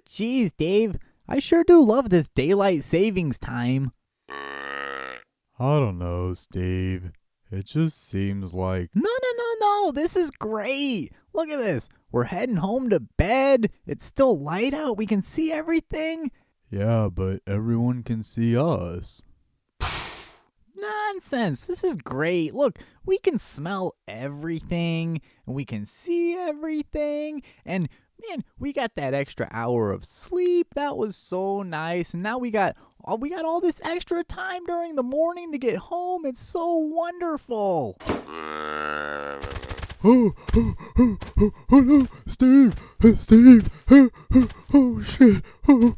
Geez, Dave, I sure do love this daylight savings time. I don't know, Steve. It just seems like... No, this is great. Look at this. We're heading home to bed. It's still light out. We can see everything. Yeah, but everyone can see us. Nonsense. This is great. Look, we can smell everything and we can see everything. And man, we got that extra hour of sleep. That was so nice. And now we got all this extra time during the morning to get home. It's so wonderful. Oh no, Steve, oh shit, oh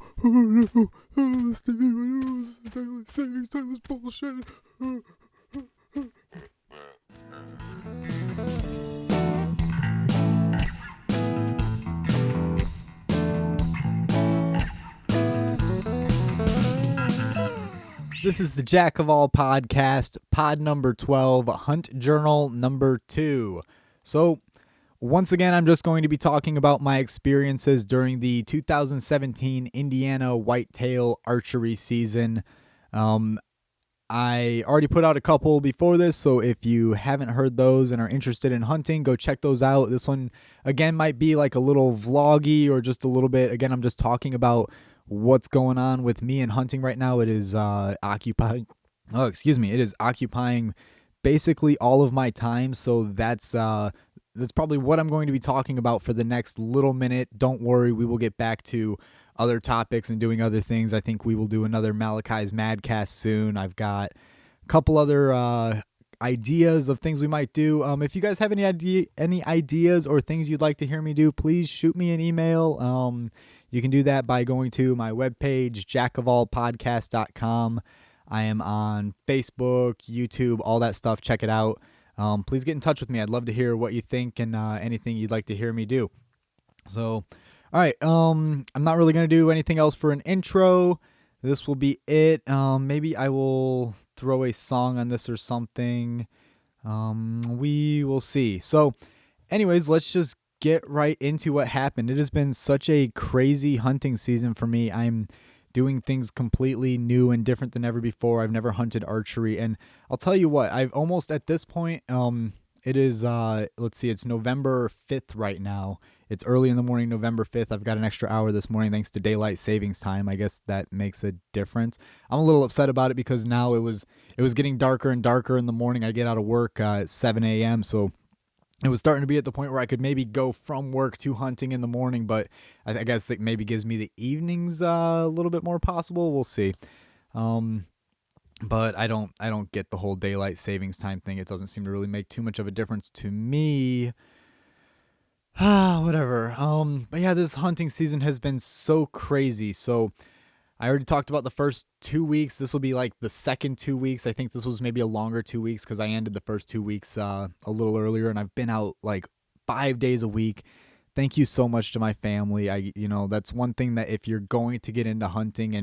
no, Steve, I know daylight savings time was bullshit. This is the Jack of All podcast, pod number 12, Hunt Journal number 2. So, once again, I'm just going to be talking about my experiences during the 2017 Indiana whitetail archery season. I already put out a couple before this, so if you haven't heard those and are interested in hunting, go check those out. This one, again, might be like a little vloggy or just a little bit. Again, I'm just talking about what's going on with me and hunting right now. It is occupying basically all of my time, so that's probably what I'm going to be talking about for the next little minute. Don't worry, we will get back to other topics and doing other things. I think we will do another Malachi's Madcast soon. I've got a couple other ideas of things we might do. If you guys have any ideas or things you'd like to hear me do, please shoot me an email. You can do that by going to my webpage, jackofallpodcast.com. I am on Facebook, YouTube, all that stuff. Check it out. Please get in touch with me. I'd love to hear what you think and anything you'd like to hear me do. So, all right. I'm not really going to do anything else for an intro. This will be it. Maybe I will throw a song on this or something. We will see. So, anyways, let's just get right into what happened. It has been such a crazy hunting season for me. I'm doing things completely new and different than ever before. I've never hunted archery, and I'll tell you what, I've almost at this point, it is, it's November 5th right now. It's early in the morning, November 5th. I've got an extra hour this morning thanks to daylight savings time. I guess that makes a difference. I'm a little upset about it because now it was getting darker and darker in the morning. I get out of work at 7 a.m., so it was starting to be at the point where I could maybe go from work to hunting in the morning, but I guess it maybe gives me the evenings a little bit more possible. We'll see. But I don't get the whole daylight savings time thing. It doesn't seem to really make too much of a difference to me. Whatever. But yeah, this hunting season has been so crazy. So I already talked about the first 2 weeks. This will be like the second 2 weeks. I think this was maybe a longer 2 weeks because I ended the first 2 weeks a little earlier, and I've been out like 5 days a week. Thank you so much to my family. That's one thing that if you're going to get into hunting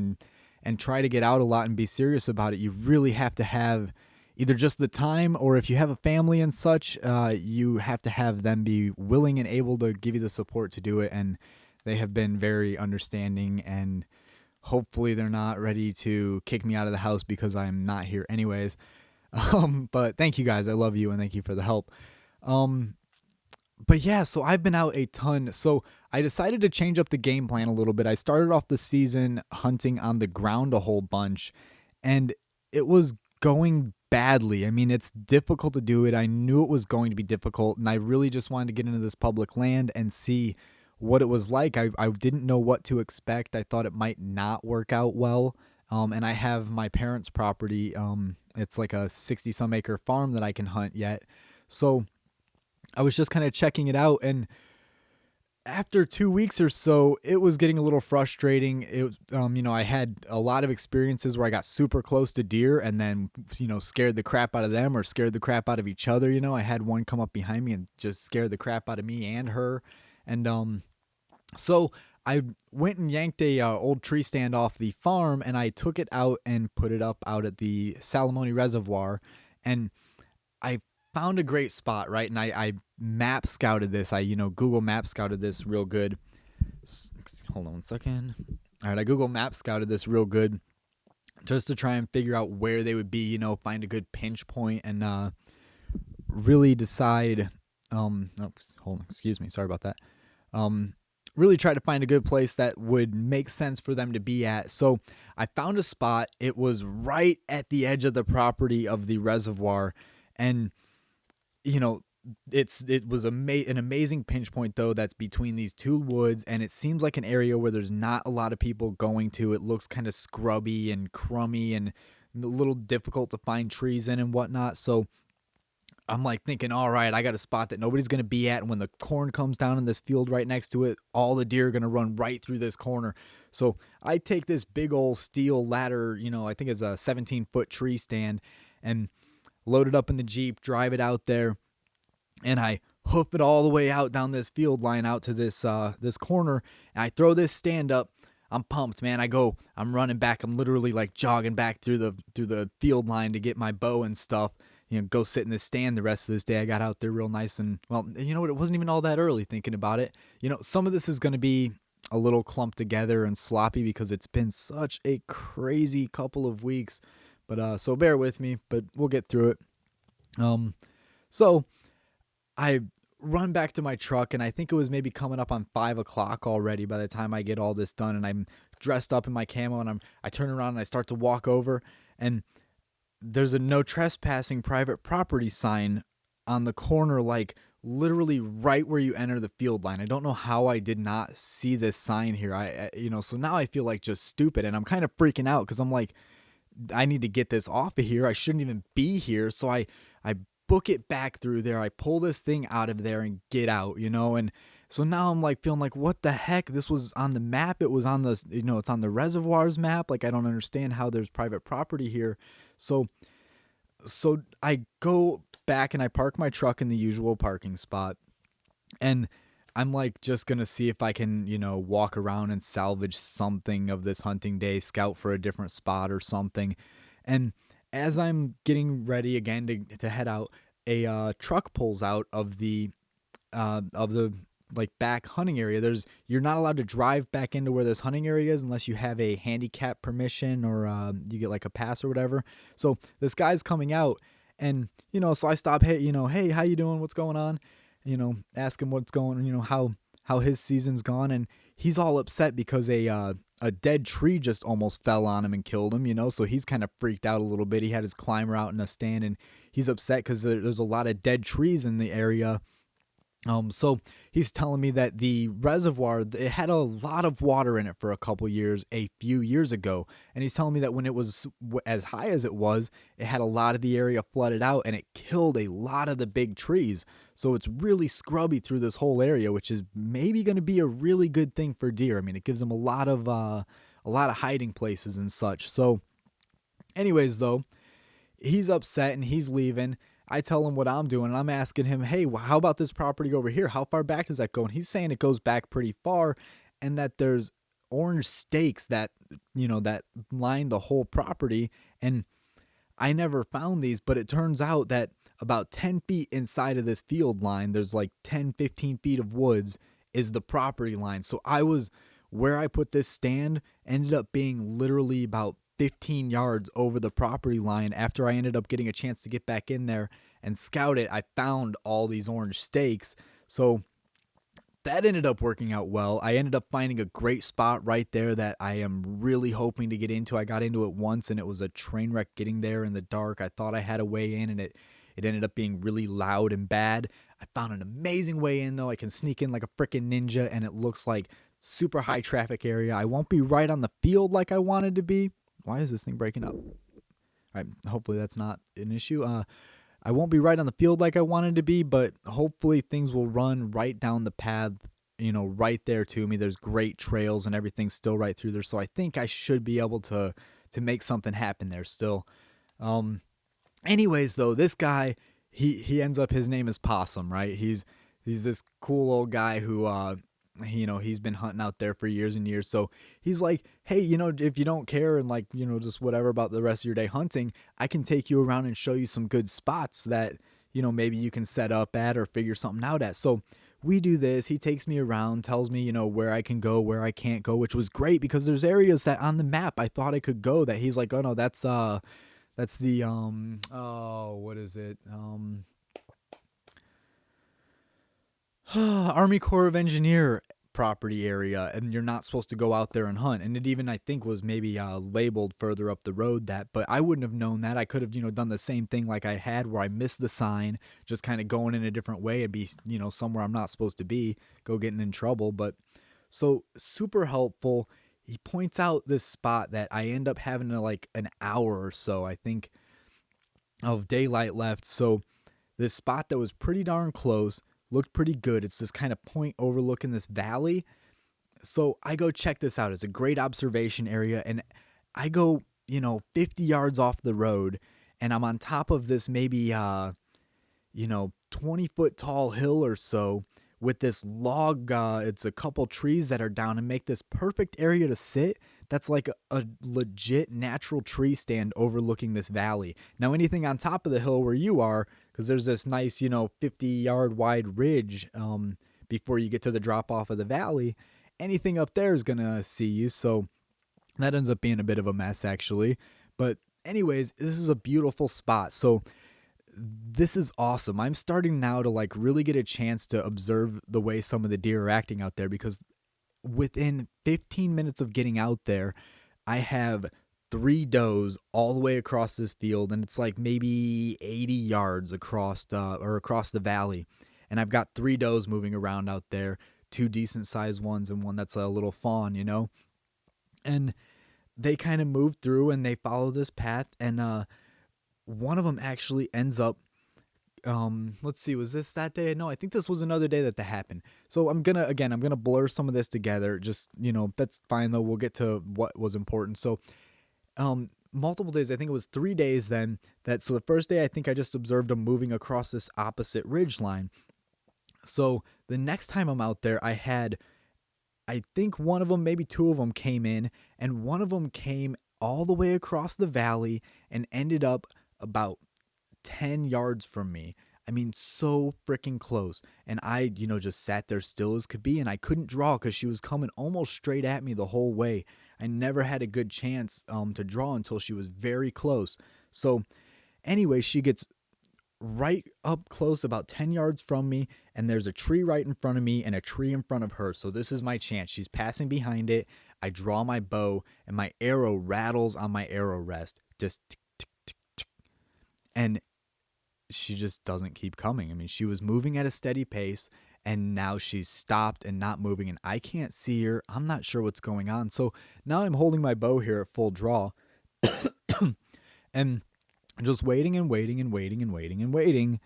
and try to get out a lot and be serious about it, you really have to have either just the time, or if you have a family and such, you have to have them be willing and able to give you the support to do it. And they have been very understanding, and hopefully they're not ready to kick me out of the house because I'm not here anyways. But thank you guys. I love you and thank you for the help. But yeah, so I've been out a ton. So I decided to change up the game plan a little bit. I started off the season hunting on the ground a whole bunch, and it was going badly. I mean, it's difficult to do it. I knew it was going to be difficult, and I really just wanted to get into this public land and see what it was like. I didn't know what to expect. I thought it might not work out well. And I have my parents' property. It's like a 60-some acre farm that I can hunt yet. So I was just kind of checking it out, and after 2 weeks or so, it was getting a little frustrating. I had a lot of experiences where I got super close to deer and then, scared the crap out of them or scared the crap out of each other. I had one come up behind me and just scared the crap out of me and her. And so I went and yanked a old tree stand off the farm, and I took it out and put it up out at the Salamone Reservoir, and I found a great spot, right? And I map scouted this. Google map scouted this real good. Hold on one second. All right, I Google Maps scouted this real good just to try and figure out where they would be, find a good pinch point and really decide. Oh, hold on, excuse me, sorry about that. Really try to find a good place that would make sense for them to be at. So I found a spot. It was right at the edge of the property of the reservoir, and you know it was an amazing pinch point though that's between these two woods, and it seems like an area where there's not a lot of people going to. It looks kind of scrubby and crummy and a little difficult to find trees in and whatnot. So I'm like thinking, all right, I got a spot that nobody's going to be at. And when the corn comes down in this field right next to it, all the deer are going to run right through this corner. So I take this big old steel ladder, I think it's a 17-foot tree stand, and load it up in the Jeep, drive it out there, and I hoof it all the way out down this field line out to this corner. And I throw this stand up. I'm pumped, man. I'm running back. I'm literally like jogging back through the field line to get my bow and stuff. Go sit in this stand the rest of this day. I got out there real nice, and well, you know what? It wasn't even all that early thinking about it. Some of this is going to be a little clumped together and sloppy because it's been such a crazy couple of weeks. But so bear with me, but we'll get through it. So I run back to my truck, and I think it was maybe coming up on 5 o'clock already by the time I get all this done, and I'm dressed up in my camo, and I turn around and I start to walk over, and there's a no trespassing private property sign on the corner, like literally right where you enter the field line. I don't know how I did not see this sign here. So now I feel like just stupid, and I'm kind of freaking out because I'm like, I need to get this off of here. I shouldn't even be here. So I book it back through there. I pull this thing out of there and get out, and so now I'm like feeling like, what the heck? This was on the map. It was on the, it's on the reservoirs map. Like, I don't understand how there's private property here. So I go back and I park my truck in the usual parking spot, and I'm like just going to see if I can, walk around and salvage something of this hunting day, scout for a different spot or something. And as I'm getting ready again to head out, a truck pulls out of the like back hunting area. You're not allowed to drive back into where this hunting area is unless you have a handicap permission or you get like a pass or whatever. So this guy's coming out, and so I stop. Hey, hey, how you doing? What's going on? Ask him what's going. How his season's gone, and he's all upset because a dead tree just almost fell on him and killed him. So he's kind of freaked out a little bit. He had his climber out in a stand, and he's upset because there's a lot of dead trees in the area. So he's telling me that the reservoir, it had a lot of water in it for a few years ago. And he's telling me that when it was as high as it was, it had a lot of the area flooded out, and it killed a lot of the big trees. So it's really scrubby through this whole area, which is maybe going to be a really good thing for deer. I mean, it gives them a lot of hiding places and such. So anyways, though, he's upset and he's leaving. I tell him what I'm doing, and I'm asking him, hey, how about this property over here? How far back does that go? And he's saying it goes back pretty far, and that there's orange stakes that line the whole property. And I never found these, but it turns out that about 10 feet inside of this field line, there's like 10, 15 feet of woods is the property line. So where I put this stand ended up being literally about 15 yards over the property line. After I ended up getting a chance to get back in there and scout it, I found all these orange stakes. So that ended up working out well. I ended up finding a great spot right there that I am really hoping to get into. I got into it once, and it was a train wreck getting there in the dark. I thought I had a way in, and it ended up being really loud and bad. I found an amazing way in, though. I can sneak in like a freaking ninja, and it looks like super high traffic area. I won't be right on the field like I wanted to be. Why is this thing breaking up? All right, hopefully that's not an issue. I won't be right on the field like I wanted to be, but hopefully things will run right down the path, right there to me. There's great trails and everything's still right through there, so I think I should be able to make something happen there still. Anyways, though, this guy, he ends up, his name is Possum, right? He's this cool old guy who he's been hunting out there for years and years. So he's like, hey, if you don't care and like, just whatever about the rest of your day hunting, I can take you around and show you some good spots that, maybe you can set up at or figure something out at. So we do this. He takes me around, tells me, where I can go, where I can't go, which was great because there's areas that on the map I thought I could go that he's like, oh no, that's the oh, what is it? Army Corps of Engineer property area, and you're not supposed to go out there and hunt. And it even, I think, was maybe labeled further up the road that, but I wouldn't have known that. I could have, done the same thing like I had where I missed the sign, just kind of going in a different way and be, somewhere I'm not supposed to be, go getting in trouble. But so super helpful. He points out this spot that I end up having to like an hour or so, I think, of daylight left. So this spot that was pretty darn close looked pretty good. It's this kind of point overlooking this valley. So I go check this out. It's a great observation area. And I go, 50 yards off the road and I'm on top of this maybe, 20-foot tall hill or so with this log. It's a couple trees that are down and make this perfect area to sit. That's like a legit natural tree stand overlooking this valley. Now, anything on top of the hill where you are, because there's this nice, 50-yard wide ridge before you get to the drop off of the valley, anything up there is going to see you. So that ends up being a bit of a mess, actually. But anyways, this is a beautiful spot. So this is awesome. I'm starting now to like really get a chance to observe the way some of the deer are acting out there, because within 15 minutes of getting out there, I have 3 does all the way across this field, and it's like maybe 80 yards across the valley. And I've got 3 does moving around out there, 2 decent sized ones and one that's a little fawn, And they kind of move through and they follow this path, and one of them actually ends up, let's see, was this that day? No, I think this was another day that happened. So I'm gonna blur some of this together. Just, that's fine though. We'll get to what was important. So, multiple days, I think it was 3 days then so the first day, I think I just observed them moving across this opposite ridge line. So the next time I'm out there, I think one of them, maybe 2 of them came in, and one of them came all the way across the valley and ended up about 10 yards from me. I mean, so freaking close. And I, just sat there still as could be, and I couldn't draw because she was coming almost straight at me the whole way. I never had a good chance to draw until she was very close. So anyway, she gets right up close, about 10 yards from me, and there's a tree right in front of me and a tree in front of her. So this is my chance. She's passing behind it. I draw my bow, and my arrow rattles on my arrow rest. Just tick, tick, tick, tick. And she just doesn't keep coming. I mean, she was moving at a steady pace, and now she's stopped and not moving, and I can't see her. I'm not sure what's going on. So now I'm holding my bow here at full draw and just waiting and waiting and waiting and waiting and waiting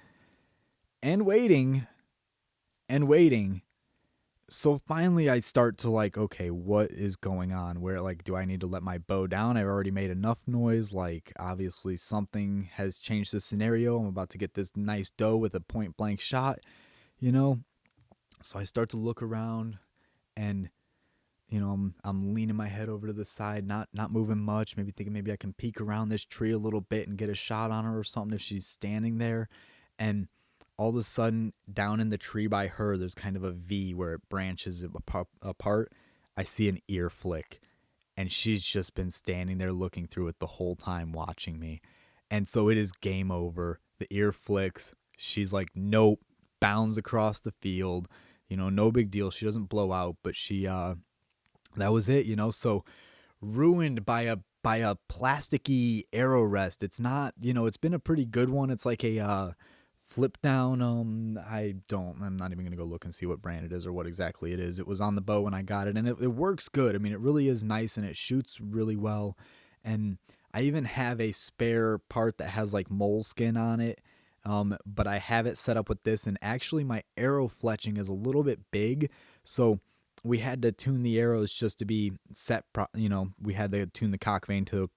and waiting and waiting. So finally I start to like, okay, what is going on? Where, like, do I need to let my bow down? I've already made enough noise. Like, obviously something has changed the scenario. I'm about to get this nice doe with a point blank shot, So I start to look around, and I'm leaning my head over to the side, not moving much, maybe thinking maybe I can peek around this tree a little bit and get a shot on her or something if she's standing there. And all of a sudden, down in the tree by her, there's kind of a V where it branches apart. I see an ear flick, and she's just been standing there looking through it the whole time watching me. And so it is game over. The ear flicks. She's like, nope, bounds across the field. No big deal. She doesn't blow out, but she that was it, so ruined by a plasticky arrow rest. It's not, it's been a pretty good one. It's like a flip down. I'm not even gonna go look and see what brand it is or what exactly it is. It was on the bow when I got it, and it works good. I mean, it really is nice, and it shoots really well. And I even have a spare part that has like moleskin on it. But I have it set up with this, and actually my arrow fletching is a little bit big, so we had to tune the arrows just to be set. We had to tune the cock vane to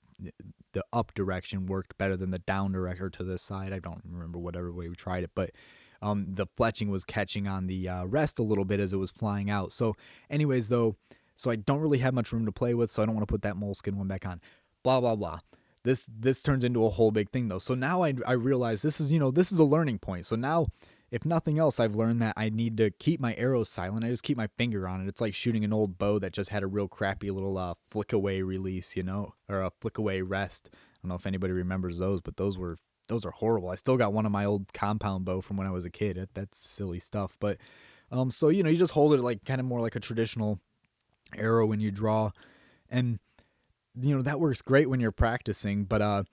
the up direction worked better than the down direction to this side. I don't remember whatever way we tried it, but the fletching was catching on the rest a little bit as it was flying out. So anyways, though, so I don't really have much room to play with, so I don't want to put that moleskin one back on. Blah, blah, blah. This turns into a whole big thing, though. So now I realize this is a learning point. So now if nothing else, I've learned that I need to keep my arrows silent. I just keep my finger on it. It's like shooting an old bow that just had a real crappy little flick away release, or a flick away rest. I don't know if anybody remembers those, but those are horrible. I still got one of my old compound bow from when I was a kid. That's silly stuff. But so you just hold it like kind of more like a traditional arrow when you draw, and that works great when you're practicing. But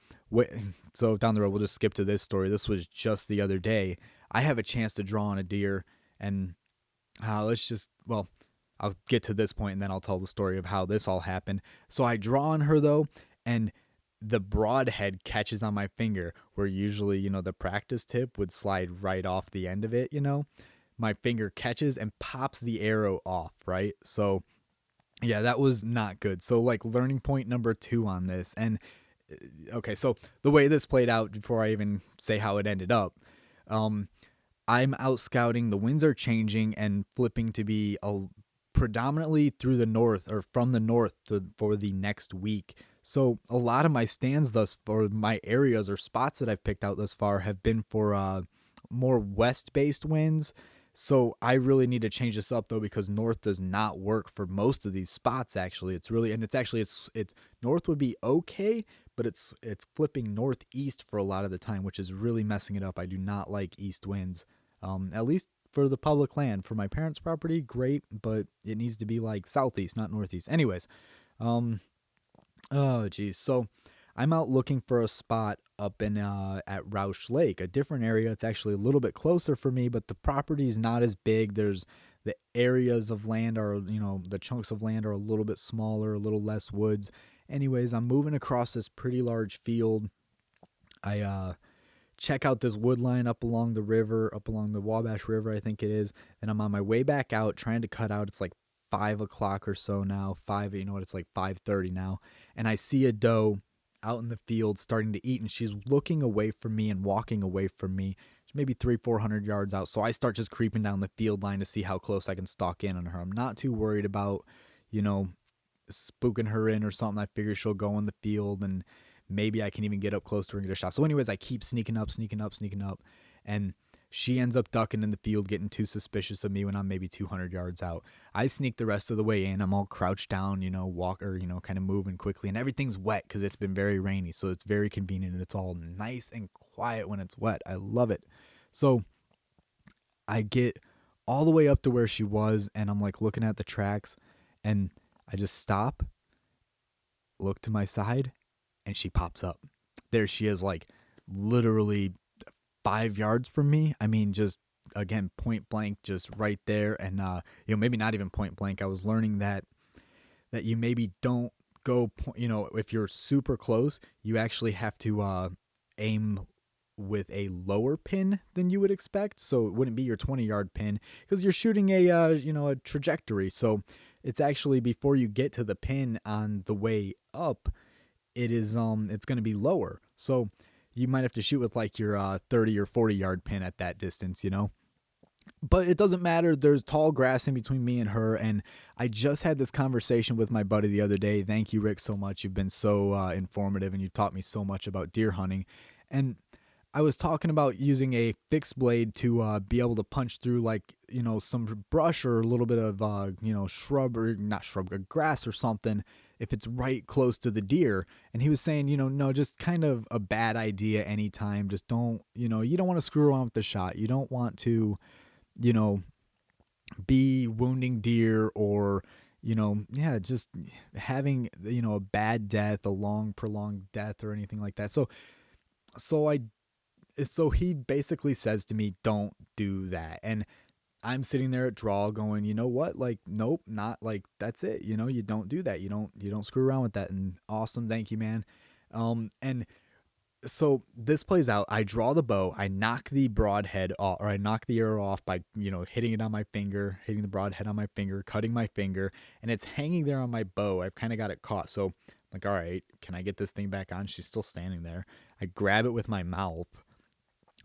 so down the road, we'll just skip to this story. This was just the other day. I have a chance to draw on a deer, and I'll get to this point and then I'll tell the story of how this all happened. So I draw on her though, and the broadhead catches on my finger, where usually, the practice tip would slide right off the end of it. My finger catches and pops the arrow off, right? So yeah, that was not good. So like learning point number 2 on this. And okay, so the way this played out, before I even say how it ended up, I'm out scouting. The winds are changing and flipping to be predominantly through the north, or from the north, for the next week. So a lot of my stands for my areas or spots that I've picked out thus far have been for more west-based winds. So I really need to change this up though, because north does not work for most of these spots. Actually, it's north would be okay, but it's flipping northeast for a lot of the time, which is really messing it up. I do not like east winds, at least for the public land. For my parents' property, great, but it needs to be like southeast, not northeast. Anyways, oh geez, so I'm out looking for a spot up in at Roush Lake, a different area. It's actually a little bit closer for me, but the property's not as big. There's the areas of land are, the chunks of land are a little bit smaller, a little less woods. Anyways, I'm moving across this pretty large field. I check out this wood line up along the river, up along the Wabash River, I think it is. And I'm on my way back out trying to cut out. It's like 5 o'clock or so now. It's like 5:30 now. And I see a doe out in the field starting to eat, and she's looking away from me and walking away from me. She's maybe 300-400 yards out. So I start just creeping down the field line to see how close I can stalk in on her. I'm not too worried about, spooking her in or something. I figure she'll go in the field, and maybe I can even get up close to her and get a shot. So anyways, I keep sneaking up, and she ends up ducking in the field, getting too suspicious of me when I'm maybe 200 yards out. I sneak the rest of the way in. I'm all crouched down, kind of moving quickly, and everything's wet because it's been very rainy. So it's very convenient, and it's all nice and quiet when it's wet. I love it. So I get all the way up to where she was, and I'm like looking at the tracks, and I just stop, look to my side, and she pops up. There she is, like literally 5 yards from me. I mean, just again, point blank, just right there. And maybe not even point blank. I was learning that you maybe don't go, if you're super close, you actually have to aim with a lower pin than you would expect. So it wouldn't be your 20-yard pin, because you're shooting a trajectory. So it's actually, before you get to the pin on the way up, it's going to be lower. So you might have to shoot with like your 30 or 40-yard pin at that distance, But it doesn't matter. There's tall grass in between me and her. And I just had this conversation with my buddy the other day. Thank you, Rick, so much. You've been so informative, and you've taught me so much about deer hunting. And I was talking about using a fixed blade to be able to punch through, like, some brush or a little bit of, shrub, or not shrub, grass or something, if it's right close to the deer. And he was saying, no, just kind of a bad idea anytime. Just don't, you don't want to screw around with the shot. You don't want to, be wounding deer, or, just having, a bad death, a long, prolonged death, or anything like that. So he basically says to me, don't do that. And I'm sitting there at draw going, you know what? Like, nope, not like, that's it. You don't do that. You don't screw around with that. And awesome. Thank you, man. And so this plays out. I draw the bow. I knock the broadhead off, or I knock the arrow off by, hitting it on my finger, hitting the broadhead on my finger, cutting my finger, and it's hanging there on my bow. I've kind of got it caught. So I'm like, all right, can I get this thing back on? She's still standing there. I grab it with my mouth.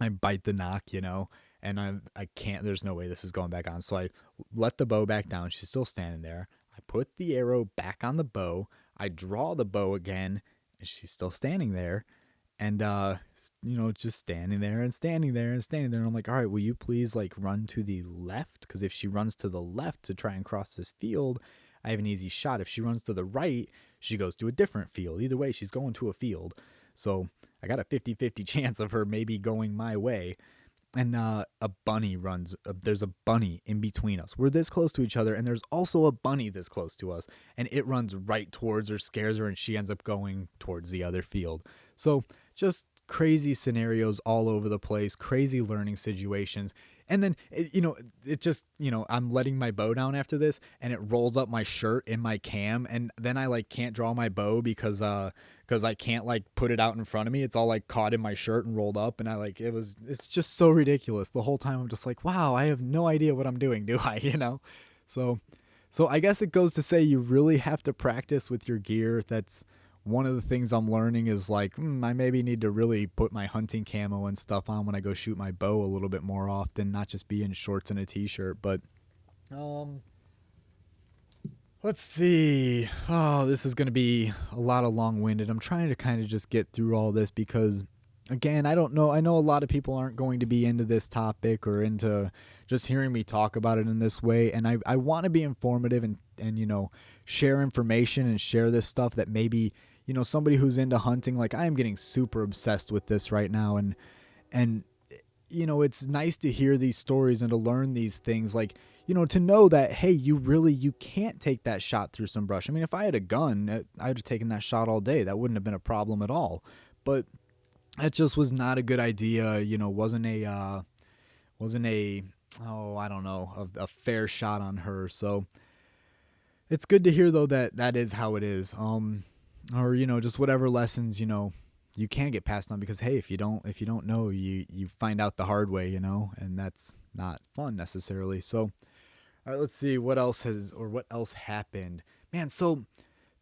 I bite the knock, and I can't, there's no way this is going back on. So I let the bow back down. She's still standing there. I put the arrow back on the bow. I draw the bow again, and she's still standing there. And just standing there and standing there and standing there. And I'm like, all right, will you please like run to the left? Because if she runs to the left to try and cross this field, I have an easy shot. If she runs to the right, she goes to a different field. Either way, she's going to a field. So I got a 50-50 chance of her maybe going my way. And a bunny runs. There's a bunny in between us. We're this close to each other, and there's also a bunny this close to us. And it runs right towards her, scares her, and she ends up going towards the other field. So just crazy scenarios all over the place, crazy learning situations. And then, it just, I'm letting my bow down after this, and it rolls up my shirt in my cam. And then I like can't draw my bow because I can't like put it out in front of me. It's all like caught in my shirt and rolled up. And it's just so ridiculous. The whole time I'm just like, wow, I have no idea what I'm doing, do I? So, so I guess it goes to say you really have to practice with your gear. That's one of the things I'm learning is like, I maybe need to really put my hunting camo and stuff on when I go shoot my bow a little bit more often, not just be in shorts and a t-shirt. But let's see. Oh, this is going to be a lot of long-winded. I'm trying to kind of just get through all this because, again, I don't know. I know a lot of people aren't going to be into this topic or into just hearing me talk about it in this way. And I want to be informative and share information and share this stuff that maybe, somebody who's into hunting, like I am getting super obsessed with this right now. And it's nice to hear these stories and to learn these things, like, to know that, hey, you can't take that shot through some brush. I mean, if I had a gun, I'd have taken that shot all day. That wouldn't have been a problem at all. But that just was not a good idea. Wasn't a oh, I don't know, a fair shot on her. So it's good to hear though that is how it is. Or just whatever lessons you can get passed on, because hey, if you don't know, you find out the hard way, and that's not fun necessarily. So all right, let's see what else happened. Man, so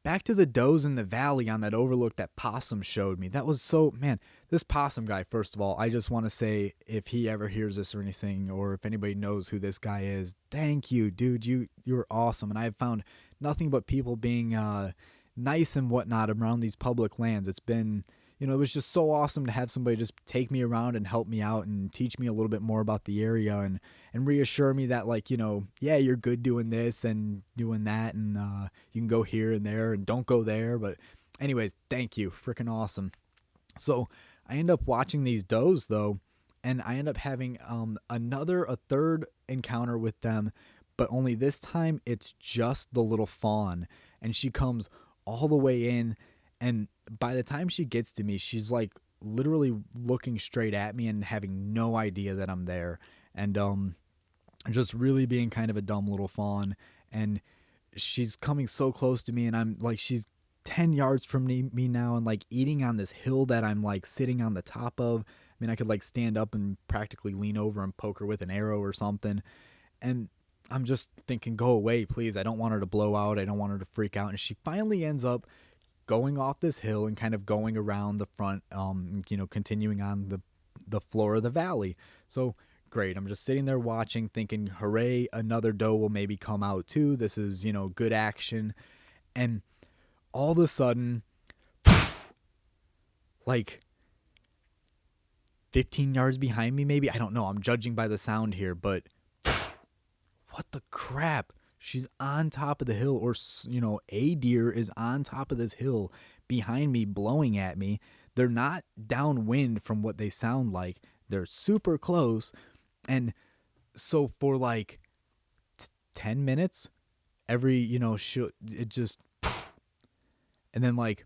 back to the does in the valley on that overlook that Possum showed me. That was so, man, this Possum guy, first of all, I just want to say, if he ever hears this or anything, or if anybody knows who this guy is, thank you, dude. You're awesome. And I've found nothing but people being nice and whatnot around these public lands. It's been, it was just so awesome to have somebody just take me around and help me out and teach me a little bit more about the area and reassure me that, like, yeah, you're good doing this and doing that, and you can go here and there and don't go there. But anyways, thank you. Freaking awesome. So I end up watching these does though, and I end up having a third encounter with them, but only this time it's just the little fawn, and she comes all the way in. And by the time she gets to me, she's like literally looking straight at me and having no idea that I'm there. And just really being kind of a dumb little fawn. And she's coming so close to me, and I'm like, she's 10 yards from me now, and like eating on this hill that I'm like sitting on the top of. I mean, I could like stand up and practically lean over and poke her with an arrow or something. And I'm just thinking, go away, please. I don't want her to blow out. I don't want her to freak out. And she finally ends up going off this hill and kind of going around the front, continuing on the floor of the valley. So great. I'm just sitting there watching, thinking, hooray, another doe will maybe come out too. This is, good action. And all of a sudden, like 15 yards behind me, maybe, I don't know. I'm judging by the sound here, but what the crap? She's on top of the hill, or, a deer is on top of this hill behind me, blowing at me. They're not downwind from what they sound like. They're super close. And so for like 10 minutes, every, it just, and then like,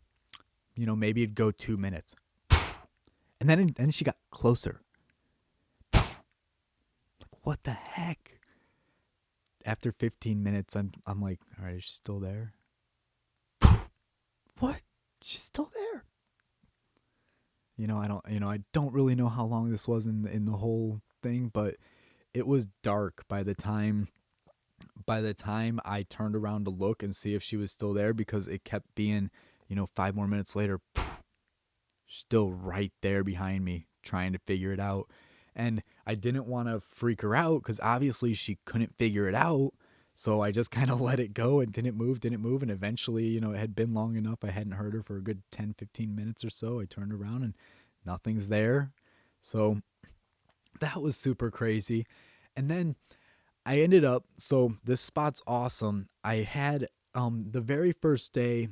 maybe it'd go 2 minutes. And then she got closer. Like, what the heck? After 15 minutes, I'm like, all right, is she still there? What? She's still there. I don't really know how long this was in the whole thing, but it was dark by the time I turned around to look and see if she was still there, because it kept being, 5 more minutes later, still right there behind me, trying to figure it out. And I didn't want to freak her out, because obviously she couldn't figure it out. So I just kind of let it go and didn't move. And eventually, it had been long enough. I hadn't heard her for a good 10, 15 minutes or so. I turned around and nothing's there. So that was super crazy. And then I ended up, so this spot's awesome. I had the very first day,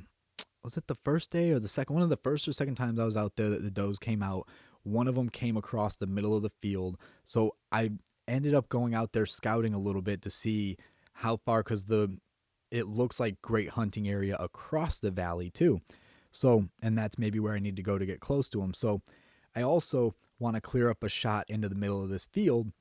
was it the first day or the second, one of the first or second times I was out there that the does came out. One of them came across the middle of the field. So I ended up going out there scouting a little bit to see how far, because it looks like great hunting area across the valley too. So, and that's maybe where I need to go to get close to them. So I also want to clear up a shot into the middle of this field.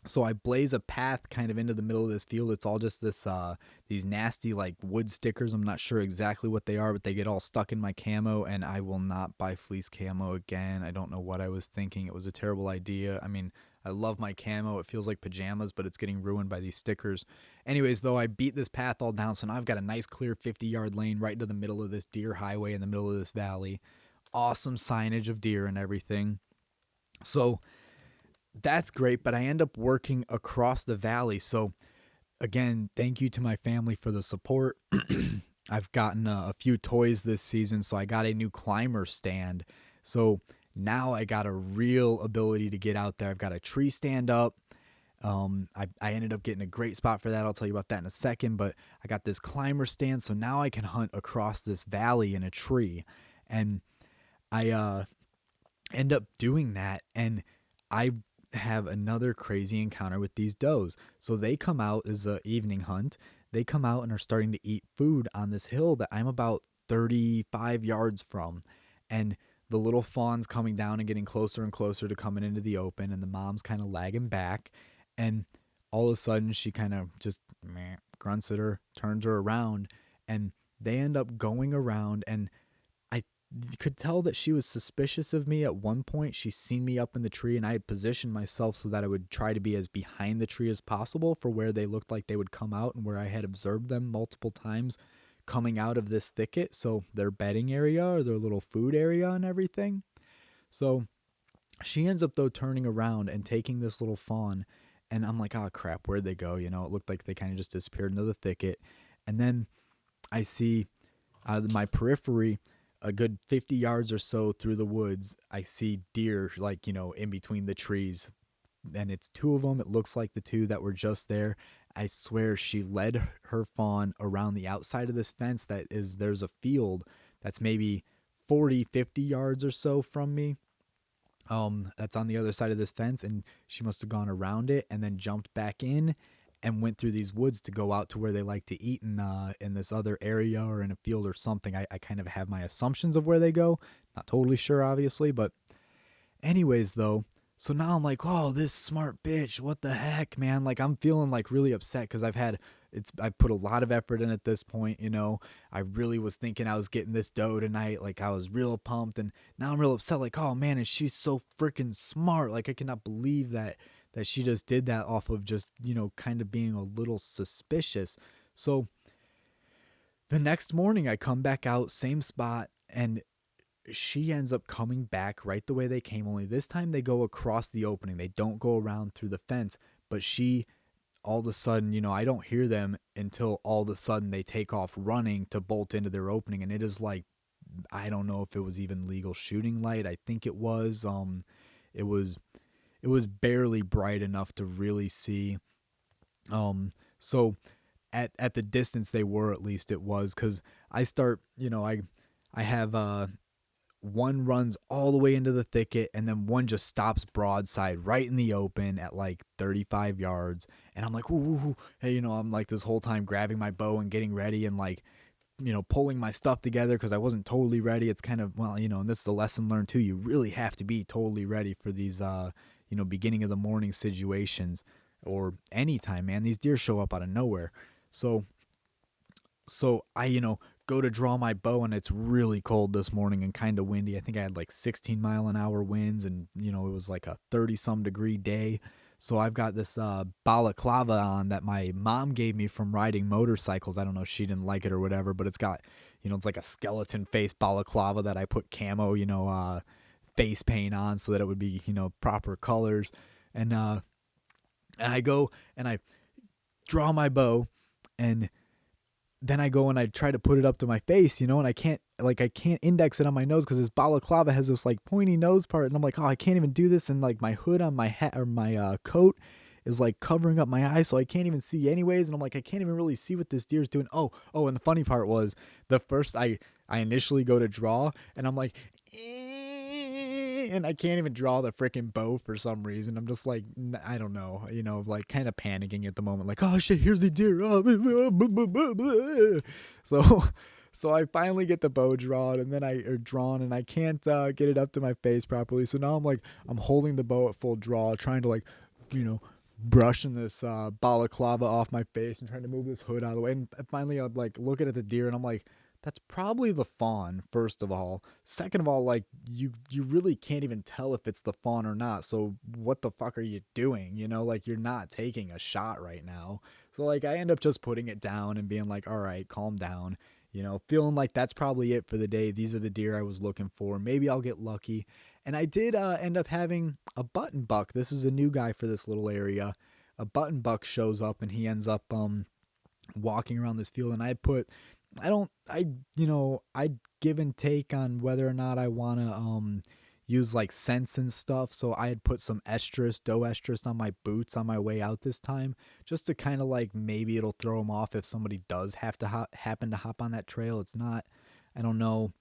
So I blaze a path kind of into the middle of this field. It's all just these nasty like wood stickers. I'm not sure exactly what they are, but they get all stuck in my camo, and I will not buy fleece camo again. I don't know what I was thinking. It was a terrible idea. I mean, I love my camo. It feels like pajamas, but it's getting ruined by these stickers. Anyways, though, I beat this path all down, so now I've got a nice clear 50-yard lane right into the middle of this deer highway in the middle of this valley. Awesome signage of deer and everything. So that's great, but I end up working across the valley. So again, thank you to my family for the support. I've gotten a few toys this season, so I got a new climber stand. So now I got a real ability to get out there. I've got a tree stand up. I ended up getting a great spot for that. I'll tell you about that in a second, but I got this climber stand, so now I can hunt across this valley in a tree. And I end up doing that, and I have another crazy encounter with these does. So they come out as an evening hunt. They come out and are starting to eat food on this hill that I'm about 35 yards from. And the little fawn's coming down and getting closer and closer to coming into the open, and the mom's kind of lagging back. And all of a sudden, she kind of just grunts at her, turns her around, and they end up going around. And I could tell that she was suspicious of me at one point. She's seen me up in the tree, and I had positioned myself so that I would try to be as behind the tree as possible for where they looked like they would come out, and where I had observed them multiple times coming out of this thicket. So their bedding area or their little food area and everything. So she ends up, though, turning around and taking this little fawn. And I'm like, oh, crap, where'd they go? You know, it looked like they kind of just disappeared into the thicket. And then I see out of my periphery, a good 50 yards or so through the woods, I see deer, like, you know, in between the trees. And it's two of them. It looks like the two that were just there. I swear she led her fawn around the outside of this fence there's a field that's maybe 40, 50 yards or so from me. That's on the other side of this fence, and she must have gone around it and then jumped back in and went through these woods to go out to where they like to eat in this other area or in a field or something. I kind of have my assumptions of where they go. Not totally sure, obviously, but anyways, though, so now I'm like, oh, this smart bitch, what the heck, man? Like, I'm feeling like really upset because I put a lot of effort in at this point, you know. I really was thinking I was getting this doe tonight. Like, I was real pumped, and now I'm real upset. Like, oh man, and she's so freaking smart. Like, I cannot believe that she just did that off of just, you know, kind of being a little suspicious. So the next morning I come back out, same spot, and she ends up coming back right the way they came, only this time they go across the opening. They don't go around through the fence, but she, all of a sudden, you know, I don't hear them until all of a sudden they take off running to bolt into their opening. And it is like, I don't know if it was even legal shooting light. I think it was. It was barely bright enough to really see. So at the distance they were, at least it was, because I start, you know, I have one runs all the way into the thicket, and then one just stops broadside right in the open at like 35 yards. And I'm like, ooh, hey, you know, I'm like this whole time grabbing my bow and getting ready and like, you know, pulling my stuff together because I wasn't totally ready. It's kind of, well, you know, and this is a lesson learned too. You really have to be totally ready for these, you know, beginning of the morning situations or anytime, man. These deer show up out of nowhere. So I, you know, go to draw my bow, and it's really cold this morning and kind of windy. I think I had like 16-mile-an-hour winds, and, you know, it was like a 30-some degree day. So I've got this balaclava on that my mom gave me from riding motorcycles. I don't know if she didn't like it or whatever, but it's got, you know, it's like a skeleton face balaclava that I put camo, you know, face paint on so that it would be, you know, proper colors. And I go and I draw my bow, and then I go and I try to put it up to my face, and I can't index it on my nose because this balaclava has this like pointy nose part, and I'm like, oh, I can't even do this, and like my hood on my hat or my coat is like covering up my eyes, so I can't even see anyways, and I'm like, I can't even really see what this deer's doing. And the funny part was the first I initially go to draw, and I'm like, and I can't even draw the freaking bow for some reason. I'm just like, I don't know, like kind of panicking at the moment, like, oh shit, here's the deer. So, so I finally get the bow drawn, and then drawn, and I can't get it up to my face properly. So now I'm holding the bow at full draw, trying to like, you know, brushing this balaclava off my face and trying to move this hood out of the way. And finally, I'm like looking at the deer, and I'm like, that's probably the fawn, first of all. Second of all, like you really can't even tell if it's the fawn or not. So what the fuck are you doing? Like you're not taking a shot right now. So like I end up just putting it down and being like, all right, calm down. Feeling like that's probably it for the day. These are the deer I was looking for. Maybe I'll get lucky. And I did end up having a button buck. This is a new guy for this little area. A button buck shows up, and he ends up walking around this field, and I give and take on whether or not I want to use like scents and stuff. So I had put some doe estrus on my boots on my way out this time, just to kind of like maybe it'll throw them off if somebody does have to happen to hop on that trail. It's not, I don't know.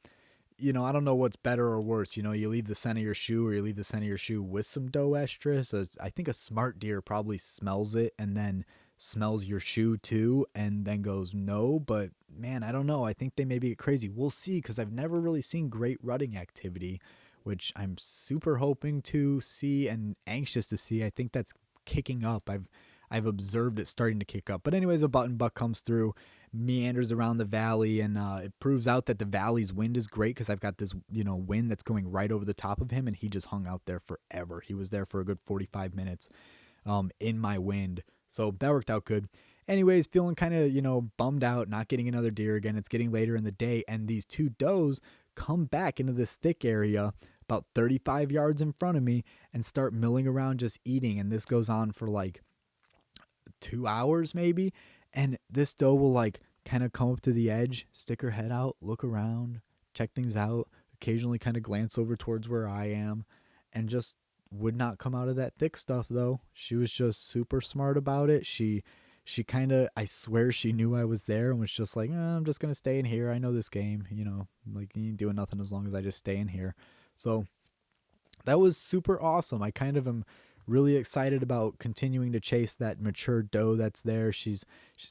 I don't know what's better or worse. You leave the scent of your shoe, or you leave the scent of your shoe with some doe estrus. I think a smart deer probably smells it and then smells your shoe too and then goes no. But man, I don't know. I think they maybe get crazy. We'll see, because I've never really seen great rutting activity, which I'm super hoping to see and anxious to see. I think that's kicking up. I've observed it starting to kick up. But anyways, a button buck comes through, meanders around the valley, and it proves out that the valley's wind is great, because I've got this wind that's going right over the top of him, and he just hung out there forever. He was there for a good 45 minutes in my wind, so that worked out good. Anyways, feeling kind of bummed out, not getting another deer again. It's getting later in the day, and these two does come back into this thick area about 35 yards in front of me and start milling around just eating, and this goes on for like 2 hours maybe. And this doe will like kind of come up to the edge, stick her head out, look around, check things out, occasionally kind of glance over towards where I am, and just would not come out of that thick stuff though. She was just super smart about it. She kind of, I swear she knew I was there and was just like, I'm just going to stay in here. I know this game, like you ain't doing nothing as long as I just stay in here. So that was super awesome. I kind of am really excited about continuing to chase that mature doe that's there. She's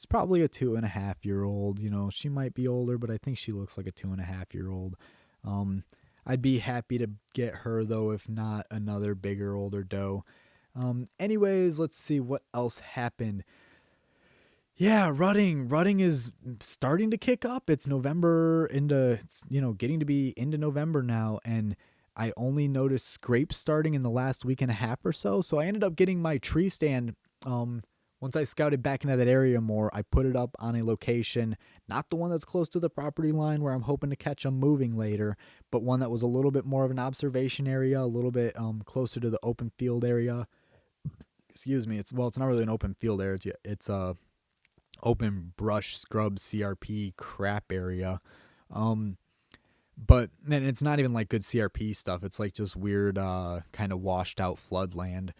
probably a 2.5-year-old. She might be older, but I think she looks like a 2.5-year-old. I'd be happy to get her though, if not another bigger, older doe. Anyways, let's see what else happened. Yeah, rutting is starting to kick up. It's November it's getting to be into November now, and I only noticed scrapes starting in the last week and a half or so. So I ended up getting my tree stand. Once I scouted back into that area more, I put it up on a location, not the one that's close to the property line where I'm hoping to catch them moving later, but one that was a little bit more of an observation area, a little bit closer to the open field area. Excuse me. It's not really an open field area. It's a open brush scrub CRP crap area. But then it's not even like good CRP stuff. It's like just weird, kind of washed out flood land.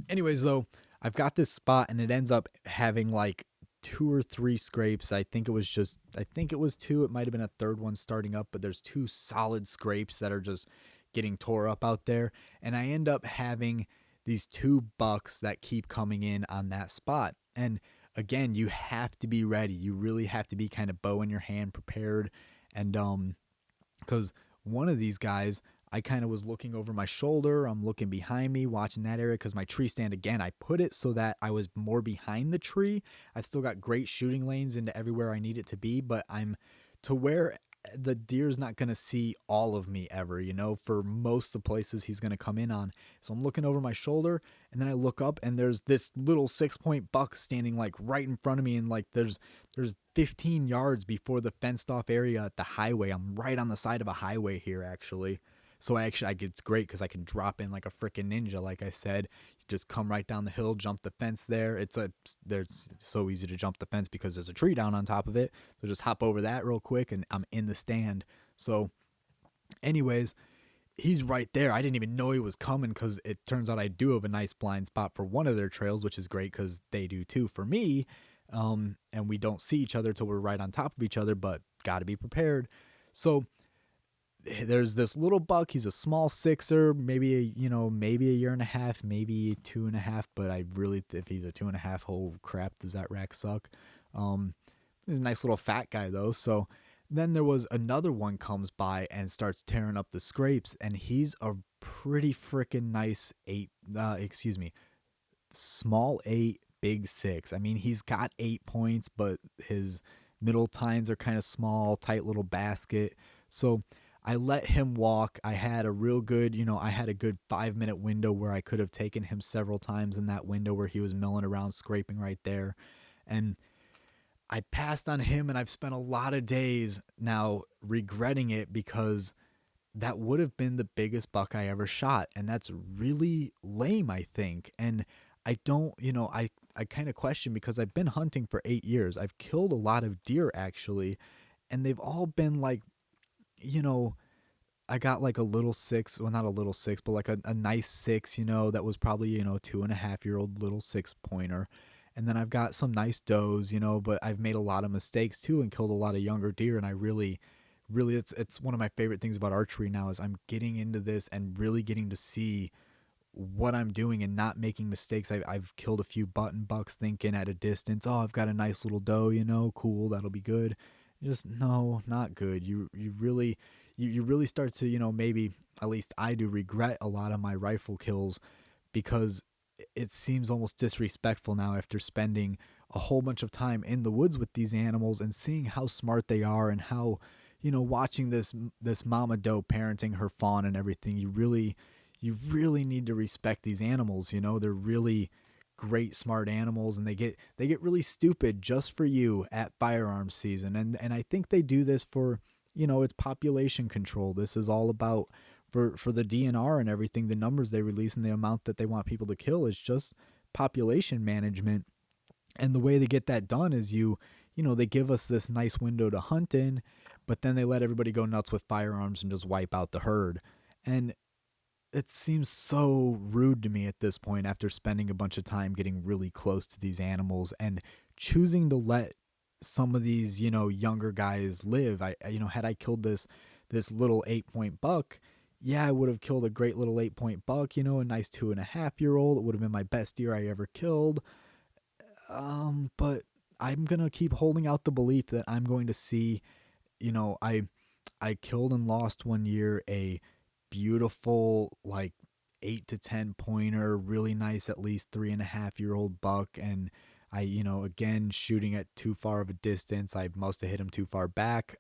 Anyways, though, I've got this spot, and it ends up having like 2 or 3 scrapes. I think it was 2. It might have been a third one starting up, but there's 2 solid scrapes that are just getting tore up out there. And I end up having these 2 bucks that keep coming in on that spot. And again, you have to be ready. You really have to be kind of bow in your hand, prepared. And because one of these guys, I kind of was looking over my shoulder. I'm looking behind me, watching that area, because my tree stand, again, I put it so that I was more behind the tree. I still got great shooting lanes into everywhere I need it to be, but I'm to where the deer's not going to see all of me ever, for most of the places he's going to come in on. So I'm looking over my shoulder, and then I look up, and there's this little 6-point buck standing like right in front of me, and like there's 15 yards before the fenced off area at the highway. I'm right on the side of a highway here, actually. So it's great because I can drop in like a freaking ninja. Like I said, you just come right down the hill, jump the fence there. It's so easy to jump the fence because there's a tree down on top of it. So just hop over that real quick and I'm in the stand. So anyways, he's right there. I didn't even know he was coming because it turns out I do have a nice blind spot for one of their trails, which is great because they do too for me. And we don't see each other till we're right on top of each other, but got to be prepared. So there's this little buck. He's a small sixer, maybe a year and a half, maybe 2.5. But I really, if he's a 2.5, oh crap, does that rack suck? He's a nice little fat guy though. So then there was another one comes by and starts tearing up the scrapes, and he's a pretty freaking nice small 8, big 6. I mean, he's got 8 points, but his middle tines are kind of small, tight little basket. So I let him walk. I had a real good, I had a good 5-minute window where I could have taken him several times in that window where he was milling around, scraping right there. And I passed on him, and I've spent a lot of days now regretting it because that would have been the biggest buck I ever shot. And that's really lame, I think. And I don't, I kind of question because I've been hunting for 8 years. I've killed a lot of deer actually, and they've all been like, you know, I got like a little 6, well, not a little 6, but like a nice 6, that was probably, 2.5-year-old little 6-pointer. And then I've got some nice does, but I've made a lot of mistakes too and killed a lot of younger deer. And I really, it's one of my favorite things about archery now is I'm getting into this and really getting to see what I'm doing and not making mistakes. I've killed a few button bucks thinking at a distance, oh, I've got a nice little doe, cool, that'll be good. Just no, not good. You really start to, maybe at least I do regret a lot of my rifle kills because it seems almost disrespectful now after spending a whole bunch of time in the woods with these animals and seeing how smart they are and how, watching this mama doe parenting her fawn and everything. You really need to respect these animals. They're really great, smart animals, and they get really stupid just for you at firearms season. And I think they do this for, it's population control. This is all about for the DNR and everything, the numbers they release and the amount that they want people to kill is just population management. And the way they get that done is they give us this nice window to hunt in, but then they let everybody go nuts with firearms and just wipe out the herd. And it seems so rude to me at this point after spending a bunch of time getting really close to these animals and choosing to let some of these, younger guys live. Had I killed this little 8-point buck, yeah, I would have killed a great little 8-point buck, a nice 2.5-year-old. It would have been my best deer I ever killed. But I'm going to keep holding out the belief that I'm going to see, I killed and lost one year a beautiful like 8 to 10 pointer, really nice, at least 3.5-year-old buck. And I, again, shooting at too far of a distance. I must have hit him too far back.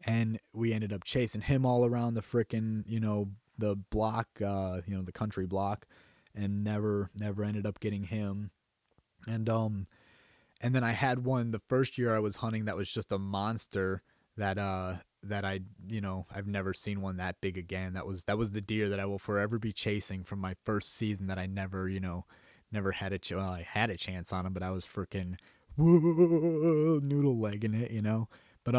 And we ended up chasing him all around the frickin', the block, the country block, and never ended up getting him. And then I had one the first year I was hunting that was just a monster that I've never seen one that big again. That was the deer that I will forever be chasing from my first season that I never, never had I had a chance on him, but I was freaking noodle legging it. But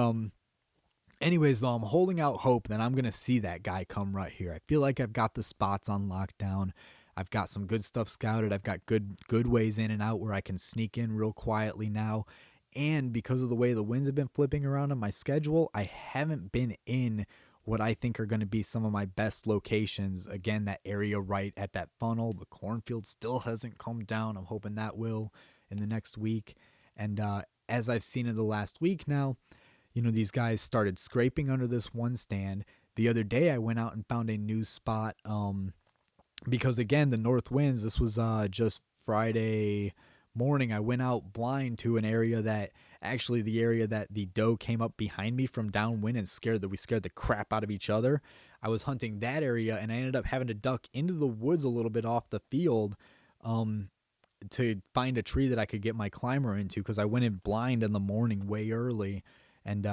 anyways, though, I'm holding out hope that I'm gonna see that guy come right here. I feel like I've got the spots on lockdown. I've got some good stuff scouted. I've got good ways in and out where I can sneak in real quietly now. And because of the way the winds have been flipping around on my schedule, I haven't been in what I think are going to be some of my best locations. Again, that area right at that funnel. The cornfield still hasn't come down. I'm hoping that will in the next week. And as I've seen in the last week now, these guys started scraping under this one stand. The other day I went out and found a new spot because, again, the north winds, this was just Friday morning. I went out blind to an area that actually the area that the doe came up behind me from downwind and we scared the crap out of each other. I was hunting that area and I ended up having to duck into the woods a little bit off the field to find a tree that I could get my climber into because I went in blind in the morning way early. And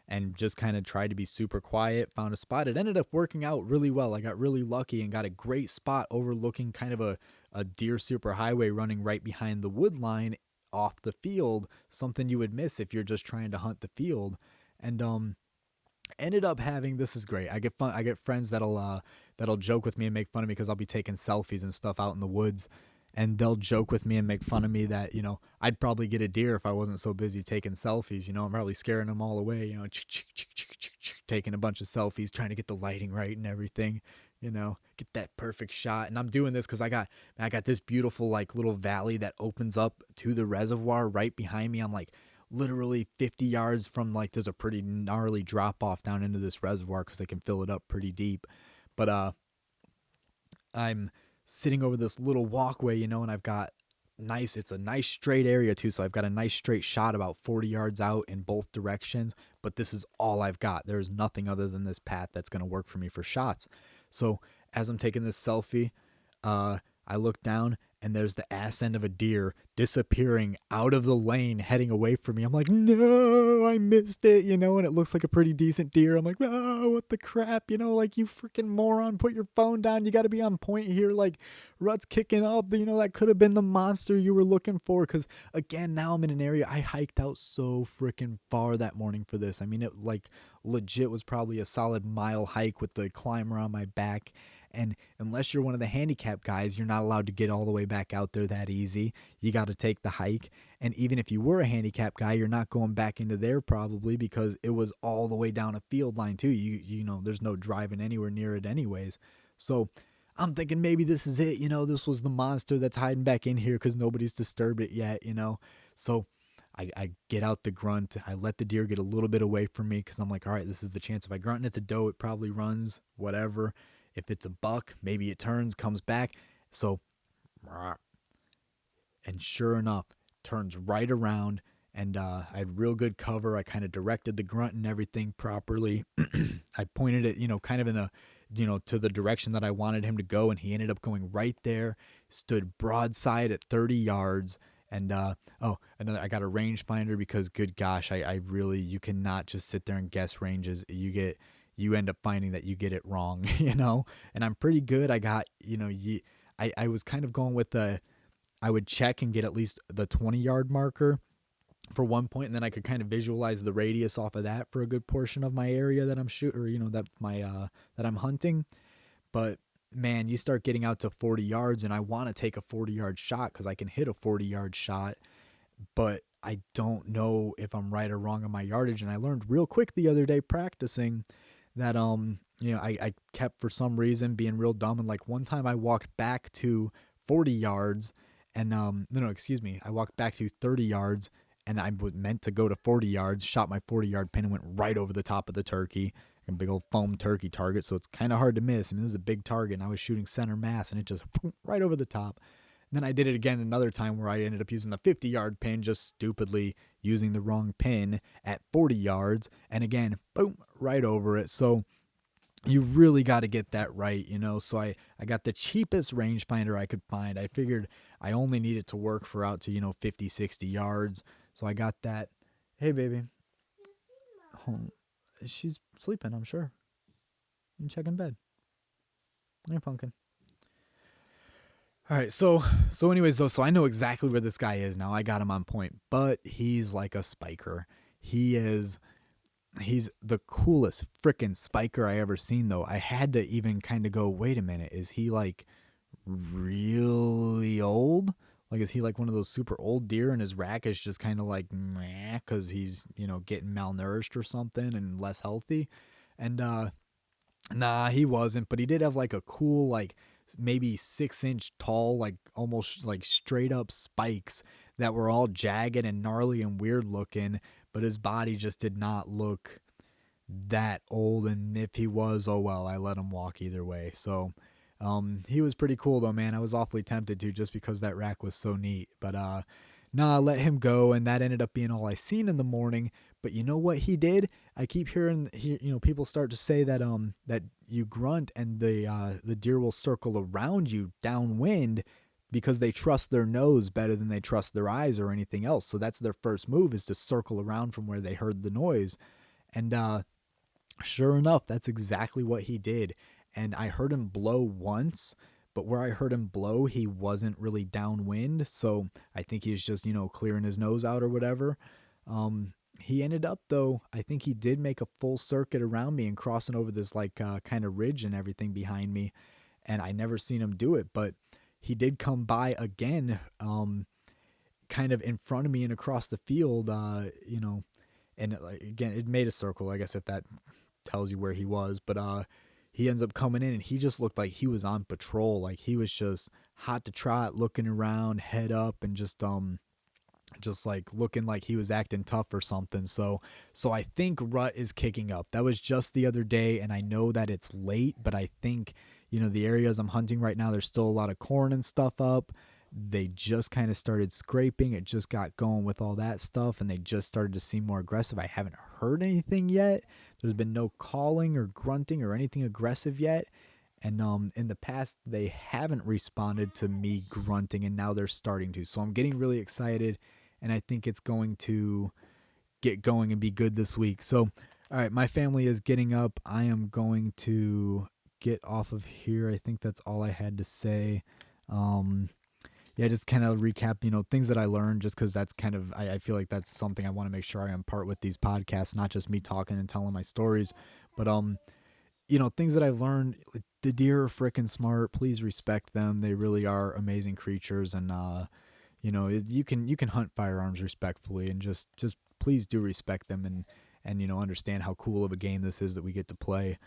and just kind of tried to be super quiet. Found a spot. It ended up working out really well. I got really lucky and got a great spot overlooking kind of a deer superhighway running right behind the wood line off the field, something you would miss if you're just trying to hunt the field. And ended up having, this is great. I get friends that'll joke with me and make fun of me because I'll be taking selfies and stuff out in the woods, and they'll joke with me and make fun of me that, I'd probably get a deer if I wasn't so busy taking selfies. I'm probably scaring them all away, taking a bunch of selfies, trying to get the lighting right and everything, get that perfect shot. And I'm doing this because I got this beautiful like little valley that opens up to the reservoir right behind me. I'm like literally 50 yards from, like, there's a pretty gnarly drop off down into this reservoir because they can fill it up pretty deep. But I'm sitting over this little walkway, and I've got it's a nice straight area too. So I've got a nice straight shot about 40 yards out in both directions, but this is all I've got. There's nothing other than this path that's going to work for me for shots. So as I'm taking this selfie, I look down and there's the ass end of a deer disappearing out of the lane, heading away from me. I'm like, no, I missed it, and it looks like a pretty decent deer. I'm like, oh, what the crap, like, you freaking moron, put your phone down. You got to be on point here. Like, rut's kicking up. That could have been the monster you were looking for. Because, again, now I'm in an area. I hiked out so freaking far that morning for this. I mean, it, like, legit was probably a solid mile hike with the climber on my back. And unless you're one of the handicap guys, you're not allowed to get all the way back out there that easy. You got to take the hike. And even if you were a handicap guy, you're not going back into there probably because it was all the way down a field line too. There's no driving anywhere near it anyways. So I'm thinking maybe this is it. This was the monster that's hiding back in here because nobody's disturbed it yet, So I get out the grunt. I let the deer get a little bit away from me because I'm like, all right, this is the chance. If I grunt and it's a doe, it probably runs, whatever. If it's a buck, maybe it turns, comes back. So, and sure enough, turns right around, and I had real good cover. I kind of directed the grunt and everything properly. I pointed it, kind of in a, to the direction that I wanted him to go, and he ended up going right there, stood broadside at 30 yards. And, I got a rangefinder because, good gosh, I really, you cannot just sit there and guess ranges. You end up finding that you get it wrong, and I'm pretty good. I got, I was kind of going with I would check and get at least the 20-yard marker for one point, and then I could kind of visualize the radius off of that for a good portion of my area that I'm shooting, or, that I'm hunting. But man, you start getting out to 40 yards and I want to take a 40-yard shot because I can hit a 40-yard shot, but I don't know if I'm right or wrong on my yardage. And I learned real quick the other day practicing that I kept, for some reason, being real dumb, and like one time I walked back to 40 yards and I walked back to 30 yards and I was meant to go to 40 yards, shot my 40-yard pin and went right over the top of the turkey, a big old foam turkey target, so it's kind of hard to miss. I mean, this is a big target and I was shooting center mass and it just right over the top. And then I did it again another time where I ended up using the 50-yard pin, just stupidly using the wrong pin at 40 yards. And again, boom, right over it. So you really got to get that right, So I got the cheapest rangefinder I could find. I figured I only needed to work for out to, 50, 60 yards. So I got that. Hey, baby. Oh, she's sleeping, I'm sure. You can check in bed. Hey, pumpkin. All right, so anyways, though, so I know exactly where this guy is now. I got him on point, but he's like a spiker. He's the coolest freaking spiker I ever seen, though. I had to even kind of go, wait a minute, is he like really old? Like, is he like one of those super old deer and his rack is just kind of like meh because he's, getting malnourished or something and less healthy? And nah, he wasn't, but he did have like a cool, like, maybe 6-inch tall, like almost like straight up spikes that were all jagged and gnarly and weird looking, but his body just did not look that old. And if he was, oh well, I let him walk either way. So he was pretty cool though, man. I was awfully tempted to, just because that rack was so neat. But nah, I let him go, and that ended up being all I seen in the morning. But you know what he did? I keep hearing, people start to say that that you grunt and the deer will circle around you downwind because they trust their nose better than they trust their eyes or anything else. So that's their first move, is to circle around from where they heard the noise. And sure enough, that's exactly what he did. And I heard him blow once, but where I heard him blow, he wasn't really downwind. So I think he's just, clearing his nose out or whatever. He ended up, though, I think he did make a full circuit around me and crossing over this like kind of ridge and everything behind me. And I never seen him do it, but he did come by again, kind of in front of me and across the field, and again, it made a circle, I guess, if that tells you where he was. But he ends up coming in and he just looked like he was on patrol. Like he was just hot to trot, looking around, head up, and just like looking like he was acting tough or something. So I think rut is kicking up. That was just the other day, and I know that it's late, but I think, the areas I'm hunting right now, there's still a lot of corn and stuff up. They just kind of started scraping. It just got going with all that stuff, and they just started to seem more aggressive. I haven't heard anything yet. There's been no calling or grunting or anything aggressive yet. And in the past, they haven't responded to me grunting, and now they're starting to. So I'm getting really excited, and I think it's going to get going and be good this week. So, all right, my family is getting up. I am going to get off of here. I think that's all I had to say. Yeah, just kind of recap, things that I learned, just because that's kind of, I feel like that's something I want to make sure I impart with these podcasts, not just me talking and telling my stories, but, things that I've learned. The deer are freaking smart. Please respect them. They really are amazing creatures. And, you can hunt firearms respectfully, and just please do respect them, and, understand how cool of a game this is that we get to play.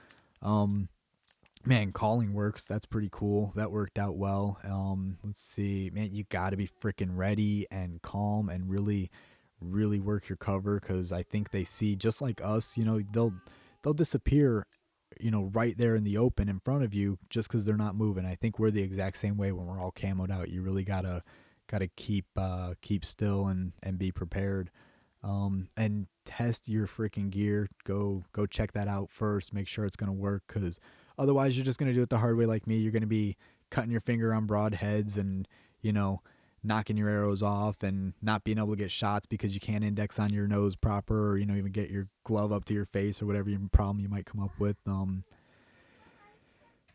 Man, calling works. That's pretty cool. That worked out well. Let's see, man, you got to be freaking ready and calm and really, really work your cover, because I think they see, just like us, they'll disappear, right there in the open in front of you, just because they're not moving. I think we're the exact same way when we're all camoed out. You really gotta keep still and be prepared. And test your freaking gear. Go check that out first. Make sure it's gonna work, because otherwise you're just gonna do it the hard way like me. You're gonna be cutting your finger on broadheads and knocking your arrows off and not being able to get shots because you can't index on your nose proper, or even get your glove up to your face or whatever problem you might come up with.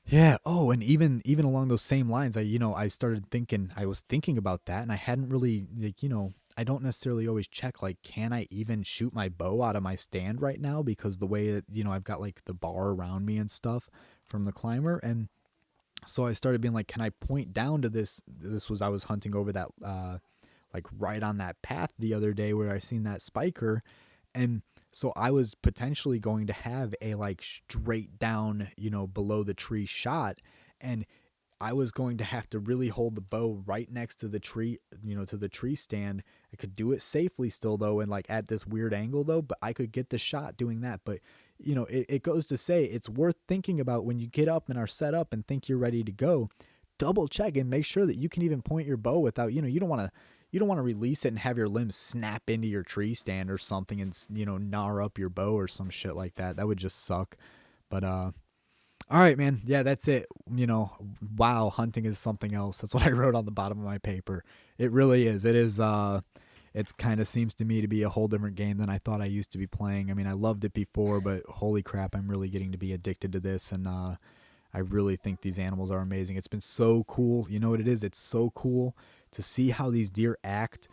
Yeah. Oh, and even along those same lines, I was thinking about that, and I hadn't really, I don't necessarily always check, like, can I even shoot my bow out of my stand right now, because the way that, I've got like the bar around me and stuff from the climber. And so I started being like, can I point down to I was hunting over that, like right on that path the other day where I seen that spiker. And so I was potentially going to have a like straight down, below the tree shot. And I was going to have to really hold the bow right next to the tree, to the tree stand. I could do it safely still, though, and like at this weird angle, though, but I could get the shot doing that. But, it goes to say it's worth thinking about when you get up and are set up and think you're ready to go. Double check and make sure that you can even point your bow without, you don't want to release it and have your limbs snap into your tree stand or something and, gnaw up your bow or some shit like that. That would just suck. But, all right, man. Yeah, that's it. Wow, hunting is something else. That's what I wrote on the bottom of my paper. It really is. It is, it kind of seems to me to be a whole different game than I thought I used to be playing. I mean, I loved it before, but holy crap, I'm really getting to be addicted to this. And, I really think these animals are amazing. It's been so cool. You know what it is? It's so cool to see how these deer act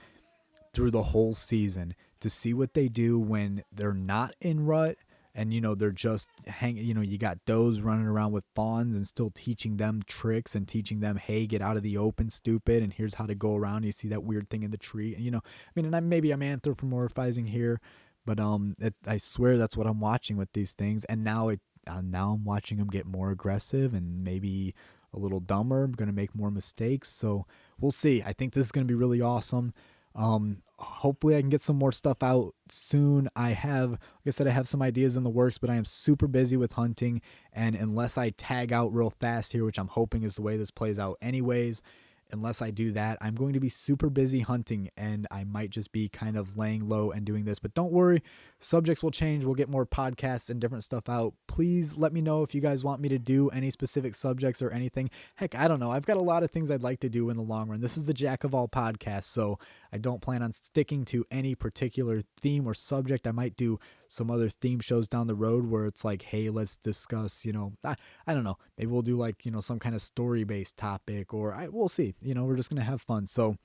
through the whole season, to see what they do when they're not in rut. And, they're just hanging, you got does running around with fawns and still teaching them tricks and teaching them, hey, get out of the open, stupid, and here's how to go around. You see that weird thing in the tree. And, maybe I'm anthropomorphizing here, but I swear that's what I'm watching with these things. And now I'm watching them get more aggressive and maybe a little dumber. I'm going to make more mistakes. So we'll see. I think this is going to be really awesome. Hopefully I can get some more stuff out soon. Like I said, I have some ideas in the works, but I am super busy with hunting. And unless I tag out real fast here, which I'm hoping is the way this plays out anyways, unless I do that, I'm going to be super busy hunting, and I might just be kind of laying low and doing this. But don't worry, subjects will change. We'll get more podcasts and different stuff out. Please let me know if you guys want me to do any specific subjects or anything. Heck, I don't know. I've got a lot of things I'd like to do in the long run. This is the Jack of all podcasts, so I don't plan on sticking to any particular theme or subject. I might do some other theme shows down the road where it's like, hey, let's discuss, I don't know, maybe we'll do like, some kind of story-based topic, or we'll see. We're just gonna have fun. So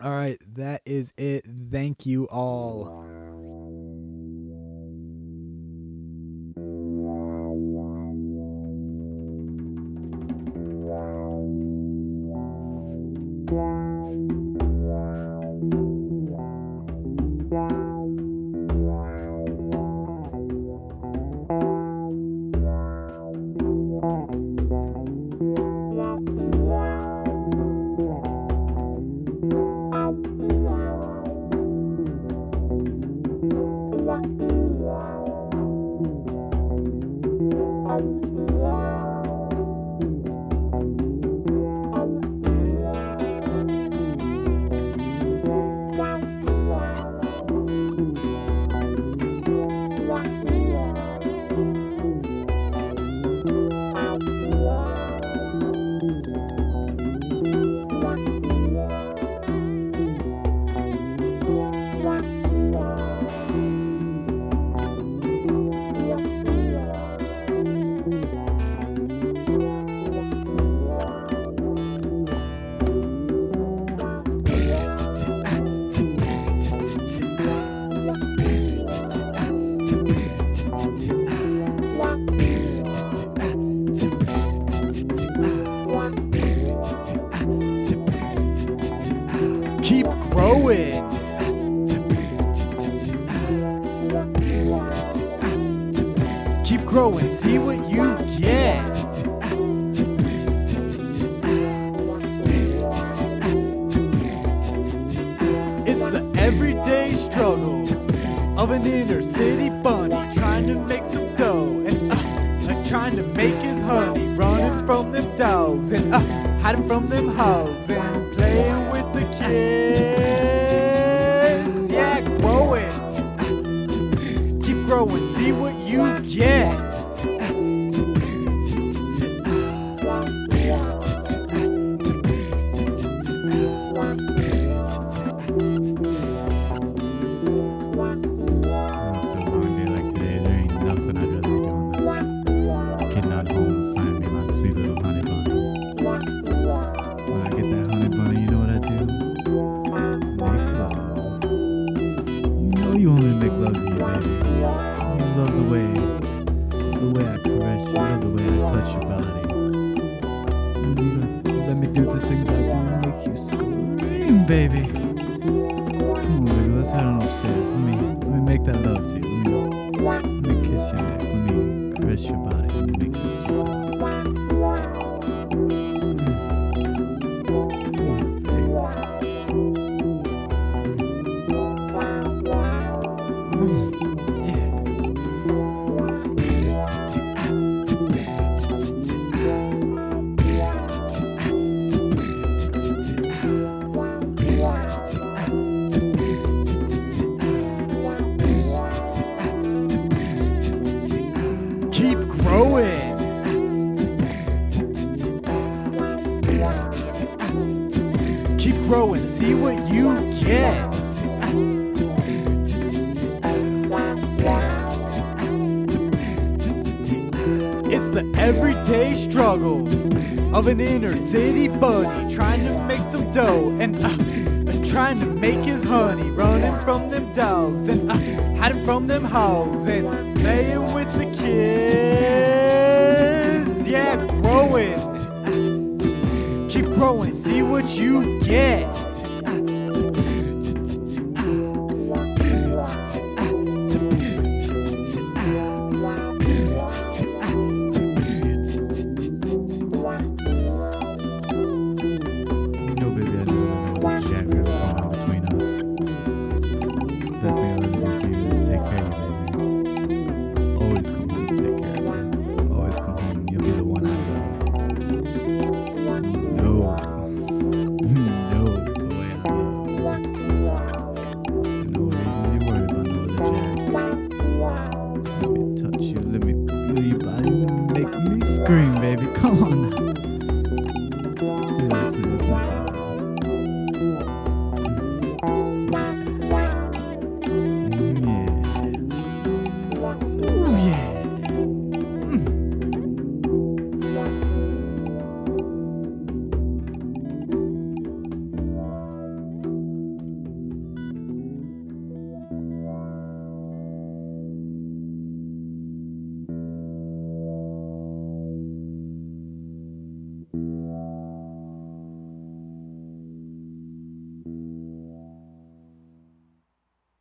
all right, that is it. Thank you all. Keep growing. Keep growing. See what you get. It's the everyday struggles of an inner city bunny trying to make some dough and trying to make his honey, running from them dogs and hiding from them hogs and playing with the kids. Yeah, growing. Keep growing, see what you get. You want me to make love to you, baby. You love the way I caress you, love the way I touch your body. Let me do the things I do and make you scream, baby. Come on, baby, let's head on upstairs. Let me make that love to you. Let me kiss your neck. Let me caress your body. Let me make this sweet. Keep growing. Keep growing, see what you get. It's the everyday struggles of an inner city bunny trying to make some dough and trying to make his honey, running from them dogs and hiding from them hogs and playing with the kids. Yeah, growing. Keep growing, see what you get.